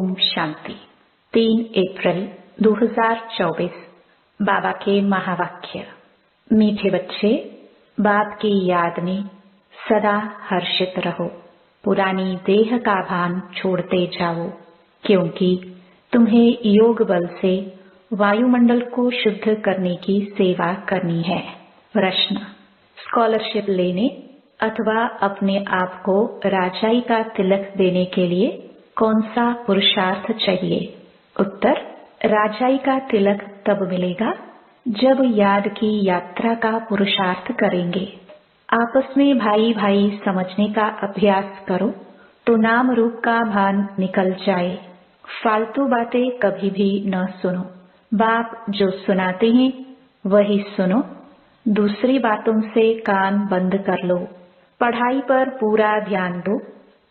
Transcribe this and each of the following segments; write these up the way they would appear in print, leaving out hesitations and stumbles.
ओम शांति। 3 अप्रैल 2024 बाबा के महावाक्य। मीठे बच्चे, बाप की याद में सदा हर्षित रहो। पुरानी देह का भान छोड़ते जाओ, क्योंकि तुम्हें योग बल से वायुमंडल को शुद्ध करने की सेवा करनी है। प्रश्न: स्कॉलरशिप लेने अथवा अपने आप को राजाई का तिलक देने के लिए कौन सा पुरुषार्थ चाहिए? उत्तर: राजाई का तिलक तब मिलेगा जब याद की यात्रा का पुरुषार्थ करेंगे। आपस में भाई भाई समझने का अभ्यास करो तो नाम रूप का भान निकल जाए। फालतू बातें कभी भी न सुनो। बाप जो सुनाते हैं वही सुनो। दूसरी बातों से कान बंद कर लो। पढ़ाई पर पूरा ध्यान दो,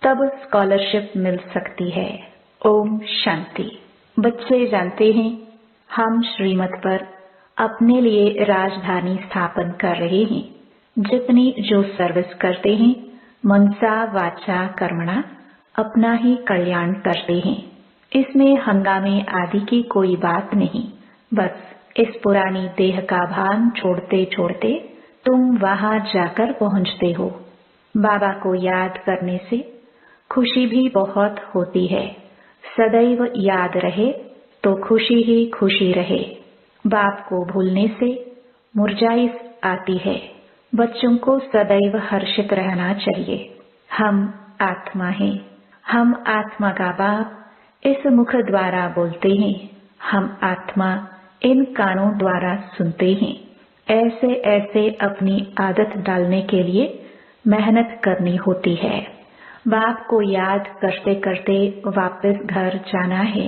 तब स्कॉलरशिप मिल सकती है। ओम शांति। बच्चे जानते हैं, हम श्रीमत पर अपने लिए राजधानी स्थापन कर रहे हैं। जितनी जो सर्विस करते हैं, मनसा वाचा कर्मणा, अपना ही कल्याण करते हैं। इसमें हंगामे आदि की कोई बात नहीं। बस इस पुरानी देह का भान छोड़ते छोड़ते तुम वहां जाकर पहुंचते हो। बाबा को याद करने से खुशी भी बहुत होती है। सदैव याद रहे तो खुशी ही खुशी रहे। बाप को भूलने से मुरझाइश आती है। बच्चों को सदैव हर्षित रहना चाहिए। हम आत्मा हैं। हम आत्मा का बाप इस मुख द्वारा बोलते हैं। हम आत्मा इन कानों द्वारा सुनते हैं। ऐसे ऐसे अपनी आदत डालने के लिए मेहनत करनी होती है। बाप को याद करते करते वापस घर जाना है।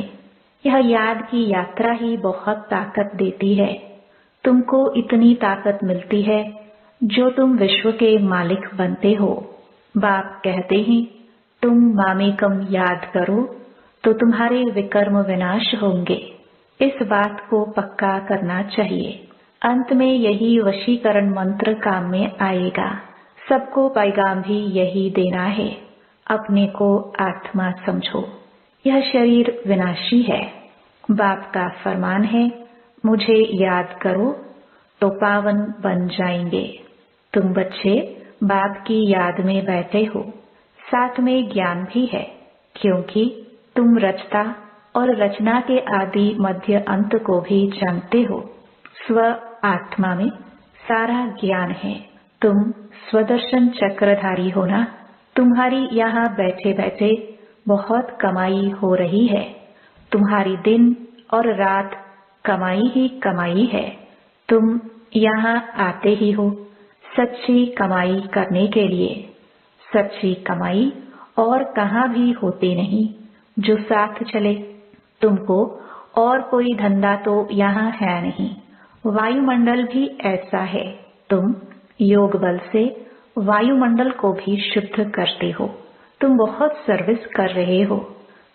यह याद की यात्रा ही बहुत ताकत देती है। तुमको इतनी ताकत मिलती है जो तुम विश्व के मालिक बनते हो। बाप कहते हैं, तुम मामेकम याद करो तो तुम्हारे विकर्म विनाश होंगे। इस बात को पक्का करना चाहिए। अंत में यही वशीकरण मंत्र काम में आएगा। सबको पैगाम भी यही देना है। अपने को आत्मा समझो। यह शरीर विनाशी है। बाप का फरमान है, मुझे याद करो तो पावन बन जाएंगे। तुम बच्चे बाप की याद में बैठे हो। साथ में ज्ञान भी है, क्योंकि तुम रचता और रचना के आदि मध्य अंत को भी जानते हो। स्व आत्मा में सारा ज्ञान है। तुम स्वदर्शन चक्रधारी हो ना। तुम्हारी यहाँ बैठे बैठे बहुत कमाई हो रही है। तुम्हारी दिन और रात कमाई ही कमाई है। तुम यहाँ आते ही हो सच्ची कमाई करने के लिए। सच्ची कमाई और कहाँ भी होती नहीं जो साथ चले। तुमको और कोई धंधा तो यहाँ है नहीं। वायुमंडल भी ऐसा है। तुम योग बल से वायुमंडल को भी शुद्ध करते हो। तुम बहुत सर्विस कर रहे हो।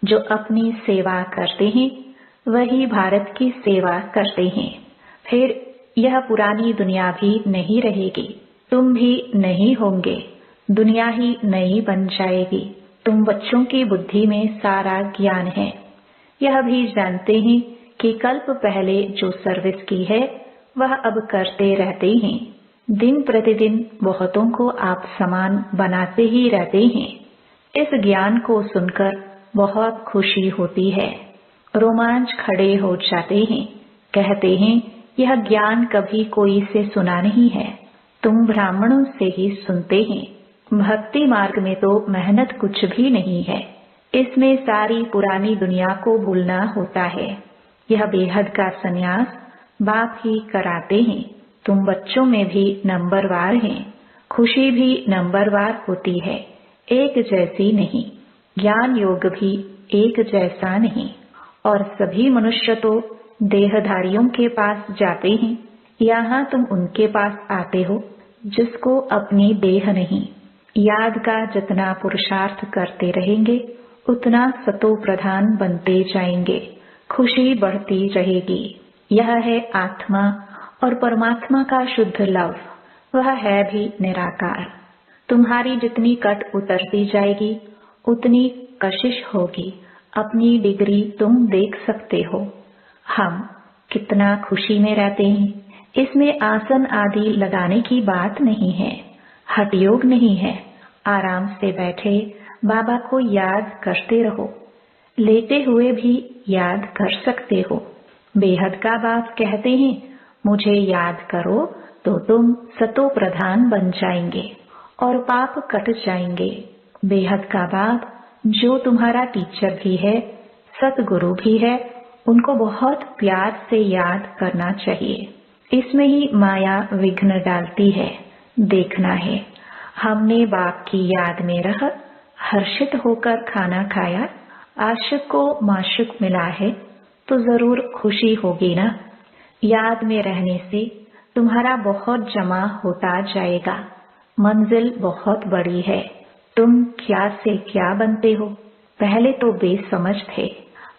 जो अपनी सेवा करते हैं वही भारत की सेवा करते हैं। फिर यह पुरानी दुनिया भी नहीं रहेगी। तुम भी नहीं होंगे। दुनिया ही नई बन जाएगी। तुम बच्चों की बुद्धि में सारा ज्ञान है। यह भी जानते हैं कि कल्प पहले जो सर्विस की है वह अब करते रहते हैं। दिन प्रतिदिन बहुतों को आप समान बनाते ही रहते हैं। इस ज्ञान को सुनकर बहुत खुशी होती है। रोमांच खड़े हो जाते हैं। कहते हैं, यह ज्ञान कभी कोई से सुना नहीं है। तुम ब्राह्मणों से ही सुनते हैं। भक्ति मार्ग में तो मेहनत कुछ भी नहीं है। इसमें सारी पुरानी दुनिया को भूलना होता है। यह बेहद का संन्यास बाप ही कराते हैं। तुम बच्चों में भी नंबरवार हैं। खुशी भी नंबरवार होती है, एक जैसी नहीं। ज्ञान योग भी एक जैसा नहीं। और सभी मनुष्य तो देहधारियों के पास जाते हैं। यहाँ तुम उनके पास आते हो जिसको अपनी देह नहीं। याद का जितना पुरुषार्थ करते रहेंगे उतना सतो प्रधान बनते जाएंगे। खुशी बढ़ती रहेगी। यह है आत्मा और परमात्मा का शुद्ध लव। वह है भी निराकार। तुम्हारी जितनी कट उतरती जाएगी उतनी कशिश होगी। अपनी डिग्री तुम देख सकते हो। हम कितना खुशी में रहते हैं। इसमें आसन आदि लगाने की बात नहीं है, हठ योग नहीं है। आराम से बैठे बाबा को याद करते रहो। लेटे हुए भी याद कर सकते हो। बेहद का बाप कहते हैं, मुझे याद करो तो तुम सतो प्रधान बन जाएंगे और पाप कट जाएंगे। बेहद का बाप जो तुम्हारा टीचर भी है, सतगुरु भी है, उनको बहुत प्यार से याद करना चाहिए। इसमें ही माया विघ्न डालती है। देखना है, हमने बाप की याद में रह हर्षित होकर खाना खाया, आशिक को माशुक मिला है तो जरूर खुशी होगी ना। याद में रहने से तुम्हारा बहुत जमा होता जाएगा। मंजिल बहुत बड़ी है। तुम क्या से क्या बनते हो। पहले तो बेसमझ थे,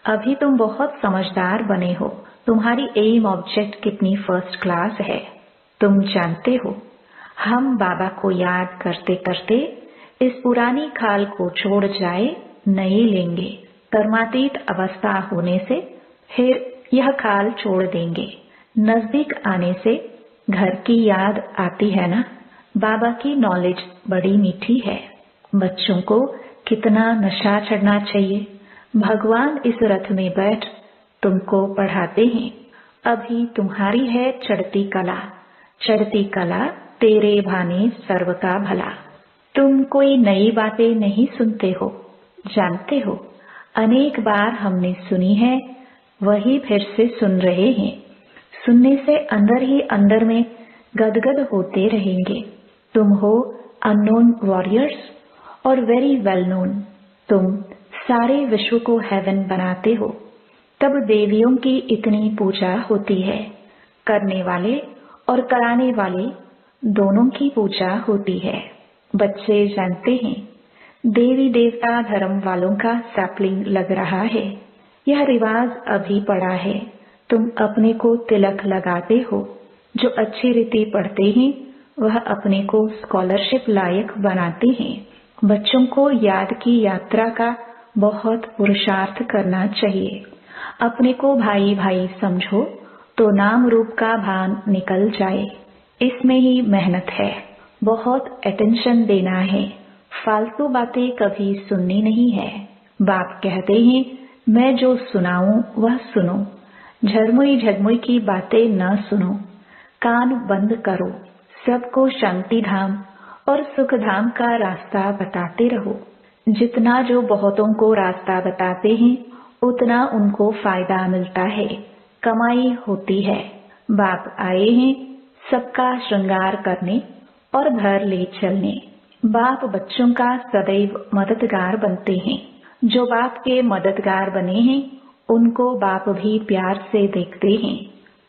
अभी तुम बहुत समझदार बने हो। तुम्हारी एम ऑब्जेक्ट कितनी फर्स्ट क्लास है, तुम जानते हो। हम बाबा को याद करते करते इस पुरानी खाल को छोड़ जाए नई लेंगे। कर्मातीत अवस्था होने से फिर यह खाल छोड़ देंगे। नजदीक आने से घर की याद आती है ना। बाबा की नॉलेज बड़ी मीठी है। बच्चों को कितना नशा चढ़ना चाहिए। भगवान इस रथ में बैठ तुमको पढ़ाते हैं। अभी तुम्हारी है चढ़ती कला। चढ़ती कला तेरे भाने सर्व का भला। तुम कोई नई बातें नहीं सुनते हो, जानते हो। अनेक बार हमने सुनी है, वही फिर से सुन रहे हैं। सुनने से अंदर ही अंदर में गदगद होते रहेंगे। तुम हो अननोन वॉरियर्स और वेरी वेल नोन। तुम सारे विश्व को हेवन बनाते हो। तब देवियों की इतनी पूजा होती है। करने वाले और कराने वाले दोनों की पूजा होती है। बच्चे जानते हैं, देवी देवता धर्म वालों का सैपलिंग लग रहा है। यह रिवाज अभी पड़ा है। तुम अपने को तिलक लगाते हो। जो अच्छी रीति पढ़ते हैं वह अपने को स्कॉलरशिप लायक बनाते हैं। बच्चों को याद की यात्रा का बहुत पुरुषार्थ करना चाहिए। अपने को भाई भाई समझो तो नाम रूप का भान निकल जाए। इसमें ही मेहनत है। बहुत अटेंशन देना है। फालतू बातें कभी सुननी नहीं है। बाप कहते हैं, मैं जो सुनाऊं वह सुनो। झरमुई झगमुई की बातें न सुनो। कान बंद करो। सबको शांति धाम और सुख धाम का रास्ता बताते रहो। जितना जो बहुतों को रास्ता बताते हैं उतना उनको फायदा मिलता है, कमाई होती है। बाप आए हैं सबका श्रृंगार करने और घर ले चलने। बाप बच्चों का सदैव मददगार बनते हैं। जो बाप के मददगार बने हैं उनको बाप भी प्यार से देखते हैं।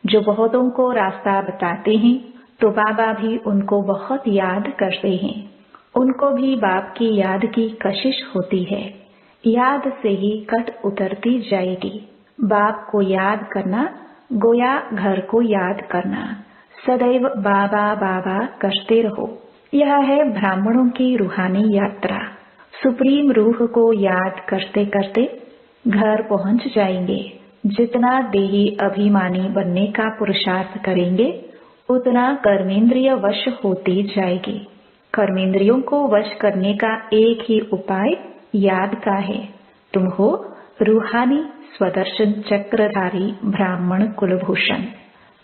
जो बहुतों को रास्ता बताते हैं तो बाबा भी उनको बहुत याद करते हैं। उनको भी बाप की याद की कशिश होती है। याद से ही कट उतरती जाएगी। बाप को याद करना गोया घर को याद करना। सदैव बाबा बाबा करते रहो। यह है ब्राह्मणों की रूहानी यात्रा। सुप्रीम रूह को याद करते करते घर पहुंच जाएंगे। जितना देही अभिमानी बनने का पुरुषार्थ करेंगे उतना कर्मेंद्रिय वश होती जाएगी। कर्मेंद्रियों को वश करने का एक ही उपाय याद का है। तुम हो रूहानी स्वदर्शन चक्रधारी ब्राह्मण कुलभूषण।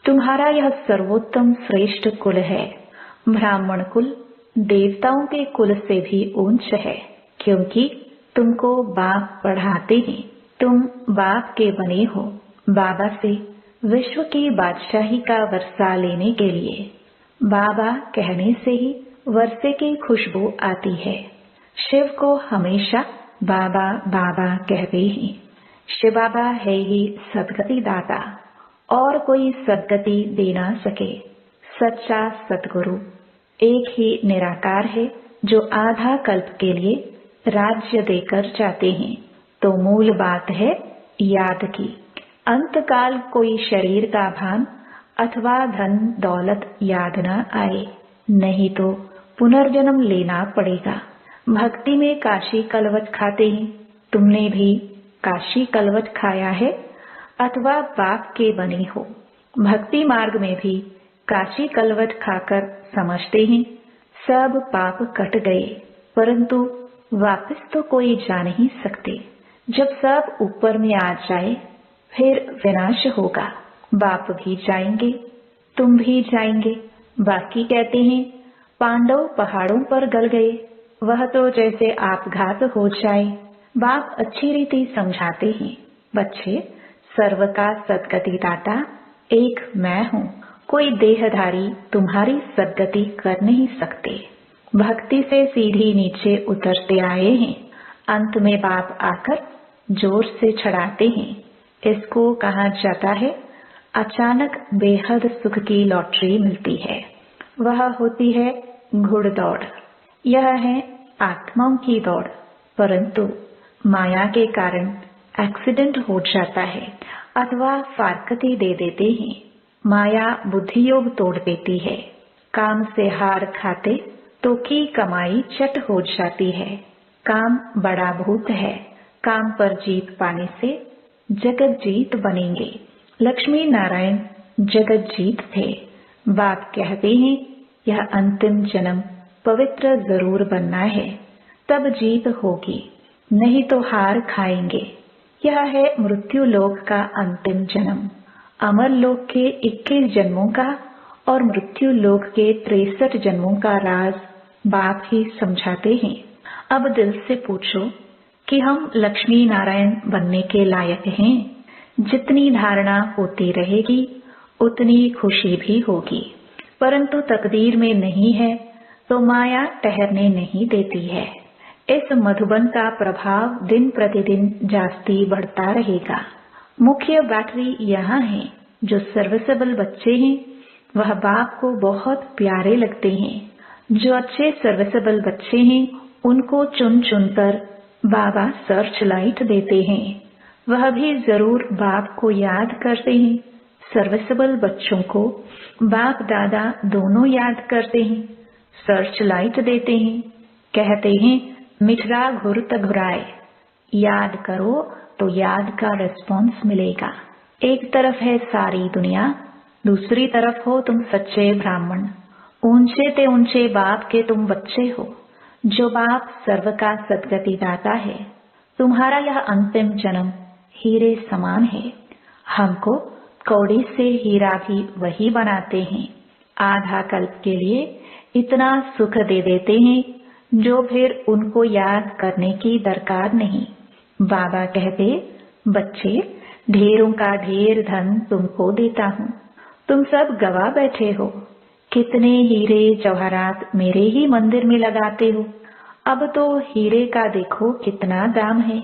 तुम्हारा यह सर्वोत्तम श्रेष्ठ कुल है। ब्राह्मण कुल देवताओं के कुल से भी ऊंच है, क्योंकि तुमको बाप पढ़ाते हैं। तुम बाप के बने हो। बाबा से विश्व की बादशाही का वर्षा लेने के लिए। बाबा कहने से ही वर्षे की खुशबू आती है। शिव को हमेशा बाबा बाबा कहते हैं। शिव बाबा है ही सदगति दाता, और कोई सदगति दे ना सके। सच्चा सतगुरु एक ही निराकार है जो आधा कल्प के लिए राज्य देकर जाते हैं। तो मूल बात है याद की। अंतकाल कोई शरीर का भान अथवा धन दौलत याद न आए, नहीं तो पुनर्जन्म लेना पड़ेगा। भक्ति में काशी कलवत खाते हैं। तुमने भी काशी कलवट खाया है अथवा बाप के बने हो। भक्ति मार्ग में भी काशी कलवट खाकर समझते हैं सब पाप कट गए, परंतु वापस तो कोई जा नहीं सकते। जब सब ऊपर में आ जाए फिर विनाश होगा, बाप भी जाएंगे, तुम भी जाएंगे। बाकी कहते हैं पांडव पहाड़ों पर गल गए, वह तो जैसे आपघात हो जाए। बाप अच्छी रीति समझाते हैं, बच्चे सर्व का सदगति दाता एक मैं हूँ, कोई देहधारी तुम्हारी सदगति कर नहीं सकते। भक्ति से सीढ़ी नीचे उतरते आए हैं, अंत में बाप आकर जोर से छड़ाते हैं। इसको कहा जाता है अचानक बेहद सुख की लॉटरी मिलती है, वह होती है घुड़दौड़। यह है आत्माओं की दौड़, परंतु माया के कारण एक्सीडेंट हो जाता है अथवा फारकती दे देते हैं। माया बुद्धि योग तोड़ देती है। काम से हार खाते तो की कमाई चट हो जाती है। काम बड़ा भूत है, काम पर जीत पाने से जगत जीत बनेंगे। लक्ष्मी नारायण जगत जीत थे। बाप कहते हैं यह अंतिम जन्म पवित्र जरूर बनना है, तब जीत होगी, नहीं तो हार खाएंगे। यह है मृत्यु लोक का अंतिम जन्म। अमर लोक के 21 जन्मों का और मृत्यु लोक के 63 जन्मों का राज बाप ही समझाते हैं। अब दिल से पूछो कि हम लक्ष्मी नारायण बनने के लायक हैं। जितनी धारणा होती रहेगी उतनी खुशी भी होगी, परंतु तकदीर में नहीं है तो माया ठहरने नहीं देती है। इस मधुबन का प्रभाव दिन प्रतिदिन जास्ती बढ़ता रहेगा। मुख्य बैटरी यहाँ है। जो सर्विसेबल बच्चे हैं वह बाप को बहुत प्यारे लगते हैं। जो अच्छे सर्विसेबल बच्चे हैं उनको चुन चुनकर बाबा सर्च लाइट देते हैं। वह भी जरूर बाप को याद करते हैं। सर्विसेबल बच्चों को बाप दादा दोनों याद करते हैं, सर्च लाइट देते हैं, कहते हैं मिठरा घुरत घुराए, याद करो तो याद का रिस्पॉन्स मिलेगा। एक तरफ है सारी दुनिया, दूसरी तरफ हो तुम सच्चे ब्राह्मण। ऊंचे ते ऊंचे बाप के तुम बच्चे हो। जो बाप सर्व का सदगति दाता है, तुम्हारा यह अंतिम जन्म हीरे समान है। हमको कौड़ी से हीरा भी वही बनाते हैं। आधा कल्प के लिए इतना सुख दे देते हैं जो फिर उनको याद करने की दरकार नहीं। बाबा कहते बच्चे ढेरों का ढेर धन तुमको देता हूँ, तुम सब गवा बैठे हो। कितने हीरे जवाहरात मेरे ही मंदिर में लगाते हो। अब तो हीरे का देखो कितना दाम है।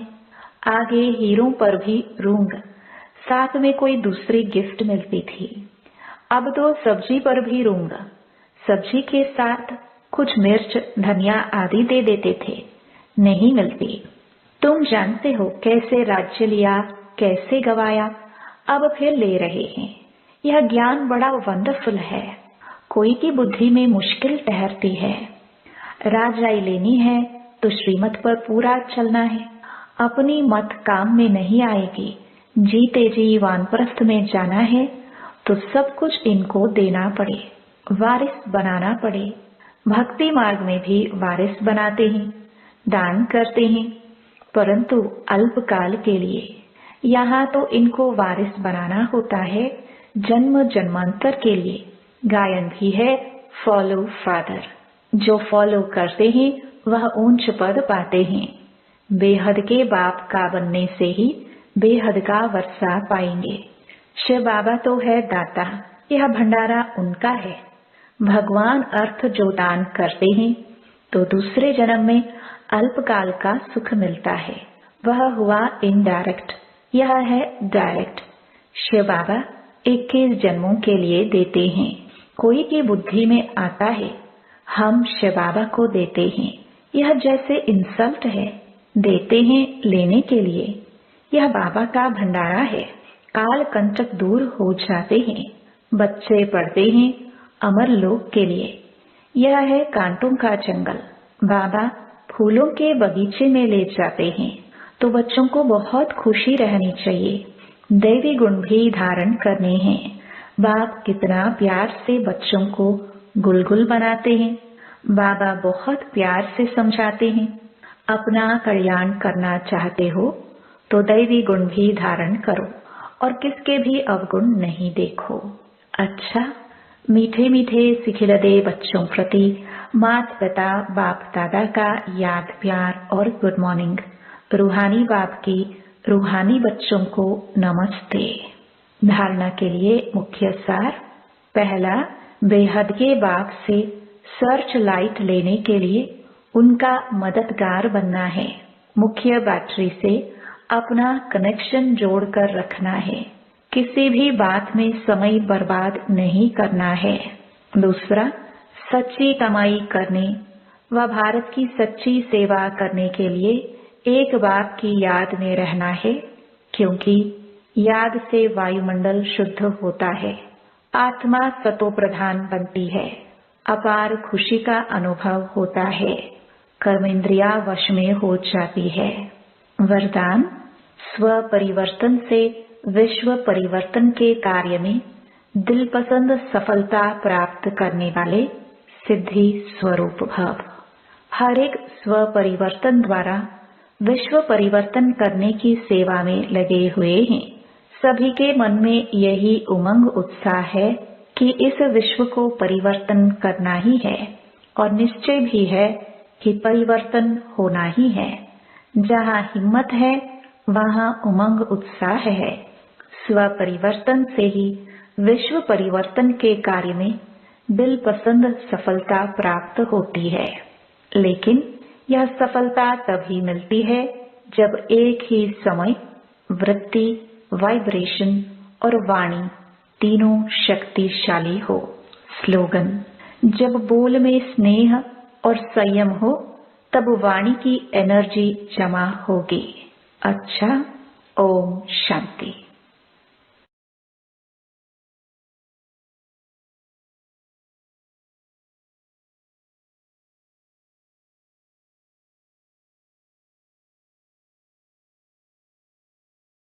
आगे हीरों पर भी रूंग, साथ में कोई दूसरी गिफ्ट मिलती थी। अब तो सब्जी पर भी रूंग, सब्जी के साथ कुछ मिर्च धनिया आदि दे देते थे, नहीं मिलती। तुम जानते हो कैसे राज्य लिया, कैसे गवाया, अब फिर ले रहे हैं। यह ज्ञान बड़ा वंडरफुल है। कोई की बुद्धि में मुश्किल ठहरती है। राजाई लेनी है तो श्रीमत पर पूरा चलना है। अपनी मत काम में नहीं आएगी। जीते जी वानप्रस्थ में जाना है तो सब कुछ इनको देना पड़े, वारिस बनाना पड़े। भक्ति मार्ग में भी वारिस बनाते हैं, दान करते हैं, परंतु अल्पकाल के लिए। यहाँ तो इनको वारिस बनाना होता है जन्म जन्मांतर के लिए। गायन भी है फॉलो फादर। जो फॉलो करते हैं वह ऊंच पद पाते हैं। बेहद के बाप का बनने से ही बेहद का वर्षा पाएंगे। शिव बाबा तो है दाता, यह भंडारा उनका है। भगवान अर्थ जो दान करते हैं तो दूसरे जन्म में अल्पकाल का सुख मिलता है, वह हुआ इनडायरेक्ट, यह है डायरेक्ट। शिव बाबा 21 जन्मों के लिए देते हैं। कोई की बुद्धि में आता है हम शिव बाबा को देते हैं, यह जैसे इंसल्ट है। देते हैं लेने के लिए, यह बाबा का भंडारा है। काल कंटक दूर हो जाते हैं। बच्चे पढ़ते हैं अमर लोक के लिए। यह है कांटों का जंगल। बाबा फूलों के बगीचे में ले जाते हैं तो बच्चों को बहुत खुशी रहनी चाहिए। दैवी गुण भी धारण करने हैं। बाप कितना प्यार से बच्चों को गुलगुल बनाते हैं। बाबा बहुत प्यार से समझाते हैं। अपना कल्याण करना चाहते हो तो दैवी गुण भी धारण करो और किसके भी अवगुण नहीं देखो। अच्छा, मीठे मीठे सिखिलदे बच्चों प्रति माता पिता बाप दादा का याद प्यार और गुड मॉर्निंग। रूहानी बाप की रूहानी बच्चों को नमस्ते। धारणा के लिए मुख्य सार। पहला, बेहद के बाप से सर्च लाइट लेने के लिए उनका मददगार बनना है। मुख्य बैटरी से अपना कनेक्शन जोड़कर रखना है। किसी भी बात में समय बर्बाद नहीं करना है। दूसरा, सच्ची कमाई करने व भारत की सच्ची सेवा करने के लिए एक बाप की याद में रहना है, क्योंकि याद से वायुमंडल शुद्ध होता है, आत्मा सतो प्रधान बनती है, अपार खुशी का अनुभव होता है, कर्मेंद्रिया वश में हो जाती है। वरदान, स्व परिवर्तन से विश्व परिवर्तन के कार्य में दिल पसंद सफलता प्राप्त करने वाले सिद्धि स्वरूप भव। हर एक स्व परिवर्तन द्वारा विश्व परिवर्तन करने की सेवा में लगे हुए हैं। सभी के मन में यही उमंग उत्साह है कि इस विश्व को परिवर्तन करना ही है और निश्चय भी है कि परिवर्तन होना ही है। जहाँ हिम्मत है वहाँ उमंग उत्साह है। स्व परिवर्तन से ही विश्व परिवर्तन के कार्य में दिल पसंद सफलता प्राप्त होती है। लेकिन यह सफलता तभी मिलती है जब एक ही समय वृत्ति, वाइब्रेशन और वाणी तीनों शक्तिशाली हो। स्लोगन, जब बोल में स्नेह और संयम हो तब वाणी की एनर्जी जमा होगी। अच्छा, ओम शांति।